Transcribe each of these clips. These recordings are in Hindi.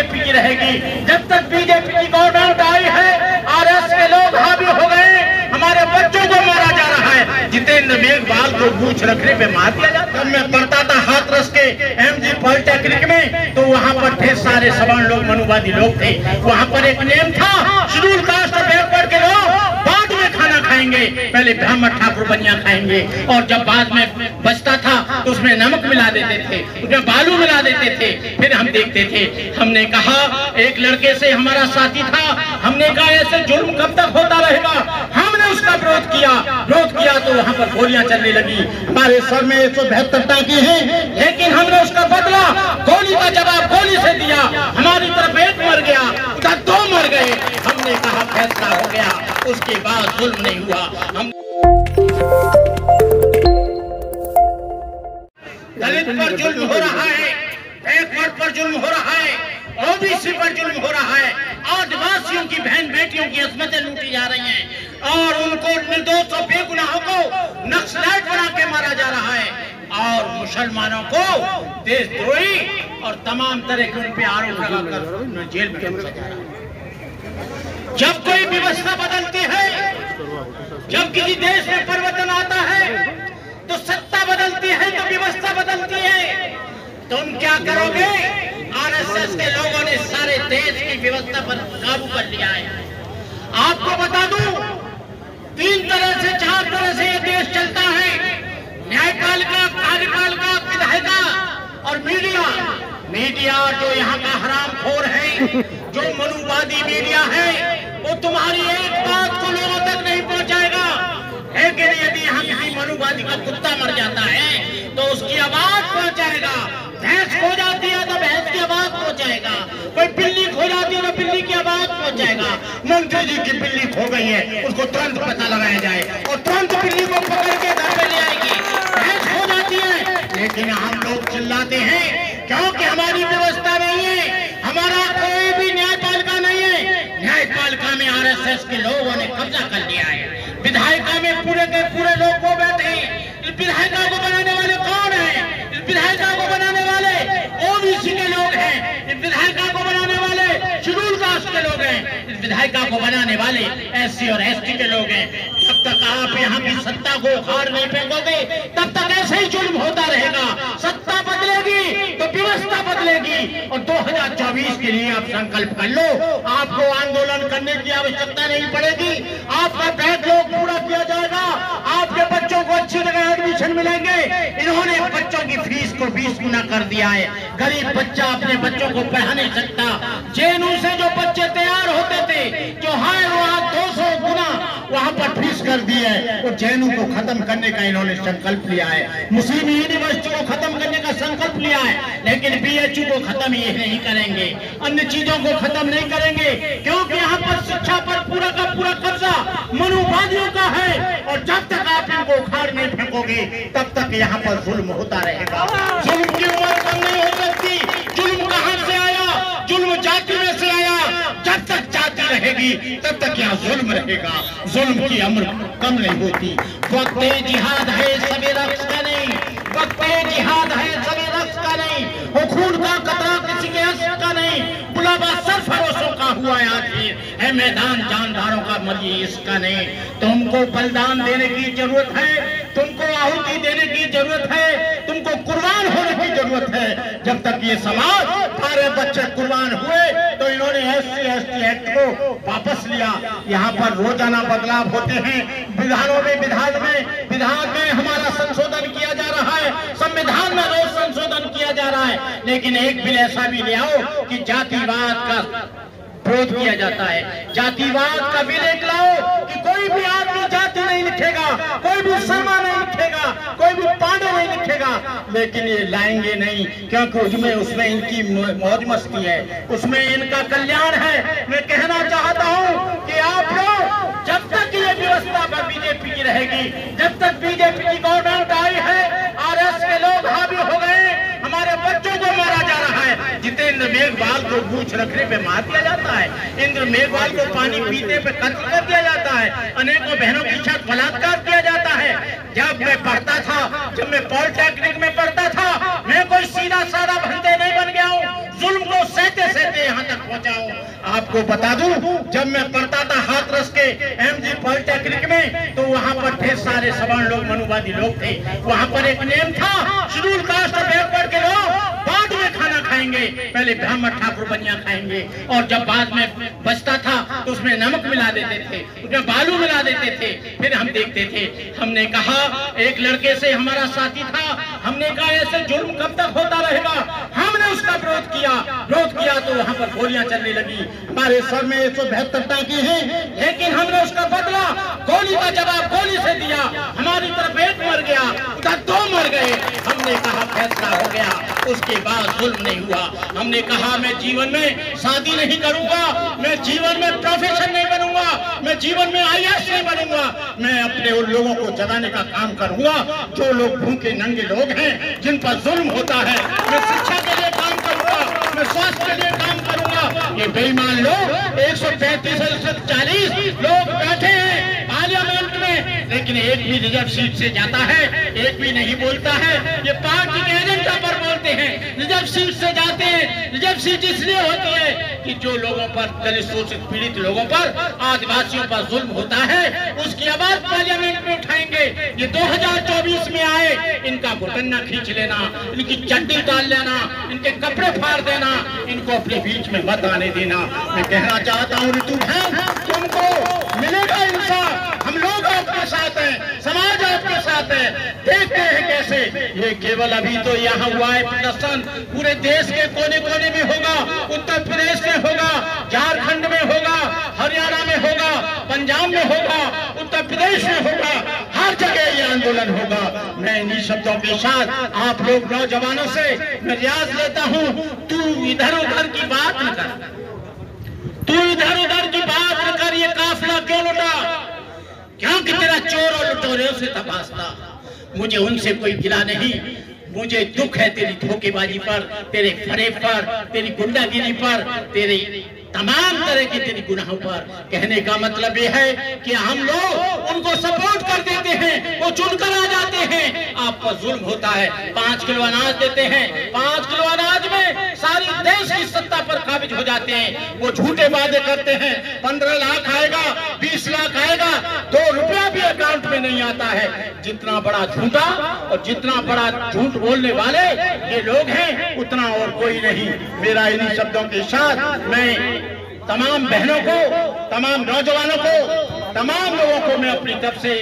बीजेपी की रहेगी। जब तक बीजेपी की गवर्नमेंट आई है, आरएस के लोग हावी हो गए, हमारे बच्चों को मारा जा रहा है। जितेंद्र मेघवाल को पूछ रखने पे मार दिया जाता है। मैं पढ़ता था हाथरस के एमजी पॉलिटेक्निक में, तो वहाँ पर ढेर सारे सवर्ण लोग, मनुवादी लोग थे। वहाँ पर एक नेम था, शेड्यूल कास्ट और बैकवर्ड के लोग बाद में खाना खाएंगे, पहले ब्राह्मण ठाकुर बनिया खाएंगे, और जब बाद में बचता था तो उसमें नमक मिला देते थे, उसमें बालू मिला देते थे। फिर हम देखते थे, हमने कहा, एक लड़के से हमारा साथी था, हमने कहा ऐसे जुल्म कब तक होता रहेगा। हमने उसका विरोध किया तो वहाँ पर गोलियां चलने लगी। हमारे सर में 172 टाँके हैं, लेकिन हमने उसका बदला गोली का जवाब गोली से दिया। हमारी तरफ एक मर गया, उधर 2 मर गए। हमने कहा फैसला हो गया, उसके बाद जुल्म नहीं हुआ। हम दलित पर जुल्म हो रहा है, बैकवर्ड पर जुल्म हो रहा है, ओबीसी पर जुल्म हो रहा है, आदिवासियों की बहन बेटियों की अस्मतें लूटी जा रही हैं और उनको निर्दोष और बेगुनाहों को नक्सलाइट बना के मारा जा रहा है, और मुसलमानों को देशद्रोही और तमाम तरह के उन पे आरोप लगाकर जेल में भेजा जा रहा है। जब कोई व्यवस्था बदलती है, जब किसी देश में परिवर्तन आता है, तो सत्ता बदलती है, तो व्यवस्था बदलती है। तुम क्या करोगे? आरएसएस के लोगों ने सारे देश की व्यवस्था पर काबू कर लिया है। आपको बता दूं, 3 तरह से 4 तरह से ये देश चलता है, न्यायपालिका, कार्यपालिका, विधायिका और मीडिया। मीडिया जो यहाँ का हरामखोर है, जो मनुवादी मीडिया है, वो तुम्हारी एक बात को लोगों तक नहीं पहुंचाएगा। लेकिन यदि यहाँ किसी मनुवादी का कुत्ता मर जाता है तो उसकी आवाज पहुंचाएगा। भैंस खो जाती है तो भैंस की आवाज पहुंचाएगा। कोई बिल्ली खो जाती है तो बिल्ली की आवाज पहुंचाएगा। मंत्री जी की बिल्ली खो गई है, उसको तुरंत पता लगाया जाए और तुरंत बिल्ली को पकड़ के घर में ले आएगी। भैंस खो जाती है, लेकिन हम लोग चिल्लाते हैं क्योंकि हमारी व्यवस्था नहीं है, हमारा कोई भी न्यायपालिका नहीं है। न्यायपालिका में आरएसएस के लोगों ने कब्जा कर लिया है। विधायिका में पूरे के पूरे लोग वो बैठे हैं। इस विधायिका को बनाने वाले कौन है? इस विधायिका को बनाने वाले ओबीसी के लोग हैं। इस विधायिका को बनाने वाले शेड्यूल कास्ट के लोग हैं। इस विधायिका को बनाने वाले एससी और एसटी के लोग हैं। जब तक आप यहाँ की सत्ता को उखाड़ नहीं फेंकोगे, तब तक ऐसे ही जुल्म होता रहेगा। सत्ता बदलेगी तो व्यवस्था बदलेगी, और 2024 के लिए आप संकल्प कर लो। आपको आंदोलन करने की आवश्यकता नहीं पड़ेगी। आपका बैकलॉग पूरा किया जाएगा, आपके बच्चों को अच्छी जगह एडमिशन मिलेंगे। इन्होंने बच्चों की फीस को 20 गुना कर दिया है। गरीब बच्चा अपने बच्चों को पढ़ा नहीं सकता। जेएनयू से जो बच्चे तैयार होते थे, जो है वहाँ 200 गुना वहाँ पर फीस कर दी है। और जेएनयू को खत्म करने का इन्होंने संकल्प लिया है। मुस्लिम यूनिवर्सिटी को खत्म करने का संकल्प लिया है, लेकिन बीएचयू को खत्म ये नहीं करेंगे, अन्य चीजों को खत्म नहीं करेंगे, क्योंकि यहाँ पर शिक्षा पर पूरा का पूरा कब्जा मनुवादियों का है। और जब तक आप इनको उखाड़ नहीं फेंकोगे, तब तक यहाँ पर जुल्म होता रहेगा। जुल्म की उम्र कम नहीं हो सकती। जुल्म कहाँ से आया? जुल्म जाति में से आया। जब तक जाति रहेगी, तब तक यहाँ जुल्म रहेगा। जुल्म की उम्र कम नहीं होती। वक्त जिहाद है, सभी रक्स का नहीं। वक्त जिहाद है, सभी रक्स का नहीं। वो खून का कतरा किसी के हक का नहीं। बुलावा सरफरोशों का हुआ आखिर है, मैदान जानदारों का मर्जी इसका नहीं। तुमको बलिदान देने की जरूरत है, तुमको आहुति देने की जरूरत है, तुमको कुर्बान होने की जरूरत है। जब तक ये समाज सारे बच्चे कुर्बान हुए, तो इन्होंने SC/ST एक्ट को वापस लिया। यहाँ पर रोजाना बदलाव होते हैं। विधानों में विधान में हमारा संशोधन किया जा रहा है, संविधान में रोज संशोधन किया जा रहा है। लेकिन एक बिल ऐसा भी ले आओ कि जातिवाद का विरोध किया जाता है। जातिवाद का बिल एक लाओ कि कोई भी आदमी जाति नहीं लिखेगा, कोई भी शर्मा नहीं लिखेगा, कोई भी पांडे नहीं लिखेगा। लेकिन ये लाएंगे नहीं, क्योंकि उसमें इनकी मौज मस्ती है, उसमें इनका कल्याण है। मैं कहना चाहता हूँ कि आप लोग, जब तक ये व्यवस्था पर बीजेपी की रहेगी, जब तक बीजेपी की गवर्नमेंट आई है, आरएस के लोग हावी हो गए, हमारे बच्चों को मारा जा रहा है। जितेंद्र मेघवाल को पूछ रखने पे मार दिया जाता है। इंद्र मेघवाल को पानी पीते पे कत्ल कर दिया जाता है। अनेकों बहनों के साथ बलात्कार किया जाता है। जब मैं पढ़ता था, जब मैं पॉलिटेक्निक में पढ़ता था, मैं कोई सीधा साधा बंदे नहीं बन गया हूँ। जुल्म को सहते सहते यहाँ पहुंचा हूँ। आपको बता दूं, जब मैं पढ़ता था हाथरस के MG पॉलिटेक्निक में, तो वहाँ पर ढेर सारे सवर्ण लोग, मनुवादी लोग थे। वहाँ पर एक नेम था, शेड्यूल कास्ट और बैकवर्ड के लोग बाद में खाना खाएंगे, पहले ब्राह्मण ठाकुर बनिया खाएंगे। और जब बाद में बचता था तो उसमें नमक मिला देते थे, उसमें बालू मिला देते थे। फिर हम देखते थे, हमने कहा, एक लड़के से हमारा साथी था, हमने कहा ऐसे जुल्म कब तक होता रहेगा। हमने उसका विरोध किया तो वहां पर गोलियां चलने लगी। हमारे सर में 172 टांकी हैं, लेकिन हमने उसका बदला गोली का जवाब गोली से दिया। हमारी तरफ एक मर गया, उधर 2 मर गए। हमने कहा फैसला हो गया, उसके बाद जुल्म नहीं हुआ। हमने कहा मैं जीवन में शादी नहीं करूंगा, मैं जीवन में प्रोफेसर नहीं बनूंगा, मैं जीवन में IAS नहीं बनूंगा। मैं अपने उन लोगों को जगाने का काम करूंगा जो लोग भूखे नंगे लोग हैं, जिन पर जुल्म होता है। मैं शिक्षा के लिए काम करूंगा, मैं स्वास्थ्य के लिए काम करूंगा। ये बेईमान लोग 135 से 140 लोग बैठे हैं पार्लियामेंट में, लेकिन एक भी रिजर्व सीट से जाता है, एक भी नहीं बोलता है। ये पार्टी के एजेंडा पर बोलते हैं, रिजर्व सीट से जाते हैं। रिजर्व सीट इसलिए होती है कि जो लोगों पर, दलित शोषित पीड़ित लोगों पर, आदिवासियों पर जुल्म होता है, उसकी आवाज पार्लियामेंट में उठाएंगे। ये 2024 में आए, इनका घुटना खींच लेना, इनकी चड्डी डाल लेना, इनके कपड़े फाड़ देना, इनको अपने बीच में मत आने देना। मैं कहना चाहता हूँ ऋतु बहन, तुमको मिलेगा इंसाफ। हम लोग आपके साथ हैं, समाज आपके साथ है। देखते हैं कैसे ये केवल अभी तो यहाँ हुआ है प्रदर्शन, पूरे देश के कोने कोने में होगा, उत्तर प्रदेश में होगा, झारखंड में होगा, हरियाणा में होगा, पंजाब में होगा, उत्तर प्रदेश में होगा, हर जगह ये आंदोलन होगा। मैं इन्हीं शब्दों के साथ आप लोग नौजवानों से मैं रियाज लेता हूँ, तू इधर उधर की बात न कर, तू इधर उधर की बात न कर। ये काफिला क्यों लुटा? क्योंकि तेरा चोर और लुटेरों से था वास्ता। मुझे उनसे कोई गिला नहीं, मुझे दुख है तेरी धोखेबाजी पर, तेरे फरेब पर, तेरी गुंडागिरी पर, तेरे तमाम तरह के तेरी गुनाहों पर। कहने का मतलब यह है कि हम लोग उनको सपोर्ट कर देते हैं, वो चुनकर आ जाते हैं। आप पर जुल्म होता है, 5 किलो अनाज देते हैं, 5 किलो अनाज में सारी देश की सत्ता पर काबिज हो जाते हैं। वो झूठे वादे करते हैं, 15 लाख आएगा, 20 लाख आएगा, 2 रुपया भी अकाउंट में नहीं आता है। जितना बड़ा झूठा और जितना बड़ा झूठ बोलने वाले ये लोग हैं, उतना और कोई नहीं। मेरा इन्हीं शब्दों के साथ मैं तमाम बहनों को, तमाम नौजवानों को, तमाम लोगों को मैं अपनी तरफ से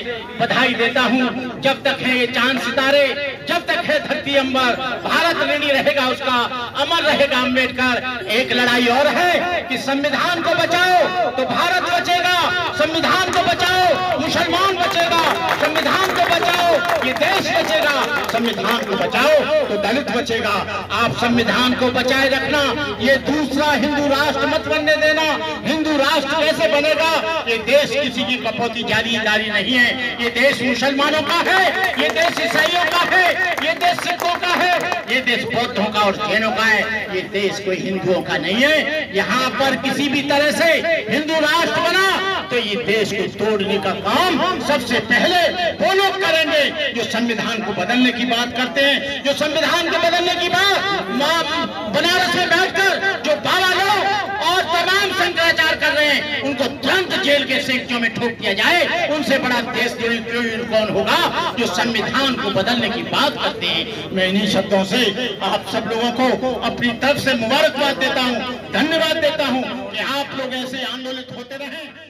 बधाई देता हूं। जब तक है ये चांद सितारे, जब तक है धरती अंबर, भारत ऋणी रहेगा उसका, अमर रहेगा अम्बेडकर। एक लड़ाई और है कि संविधान को बचाओ तो भारत बचेगा, संविधान को बचाओ मुसलमान बचेगा, संविधान को बचाओ ये देश बचेगा, संविधान को बचाओ तो दलित बचेगा। आप संविधान को बचाए रखना, ये दूसरा हिंदू राष्ट्र मत बनने देना। हिंदू राष्ट्र कैसे बनेगा? ये देश किसी की कपौती जागीरदारी नहीं है, ये देश मुसलमानों का है, ये देश ईसाइयों का है, ये देश सिखों का है, ये देश बौद्धों का और जैनों का है, ये देश कोई हिंदुओं का नहीं है। यहाँ पर किसी भी तरह से हिंदू राष्ट्र बना तो ये देश को तोड़ने का काम सबसे पहले वो लोग करेंगे जो संविधान को बदलने की बात करते हैं, जो संविधान को बदलने की बात बनारस में बैठकर जो बाबा लोग और तमाम शंकराचार्य कर रहे हैं, उनको तुरंत जेल के सेक्चों में ठोक दिया जाए। उनसे बड़ा देशद्रोही कौन होगा जो संविधान को बदलने की बात करते हैं। मैं इन्हीं शब्दों से आप सब लोगों को अपनी तरफ से मुबारकबाद देता हूं, धन्यवाद देता हूं कि आप लोग ऐसे आंदोलित होते रहें।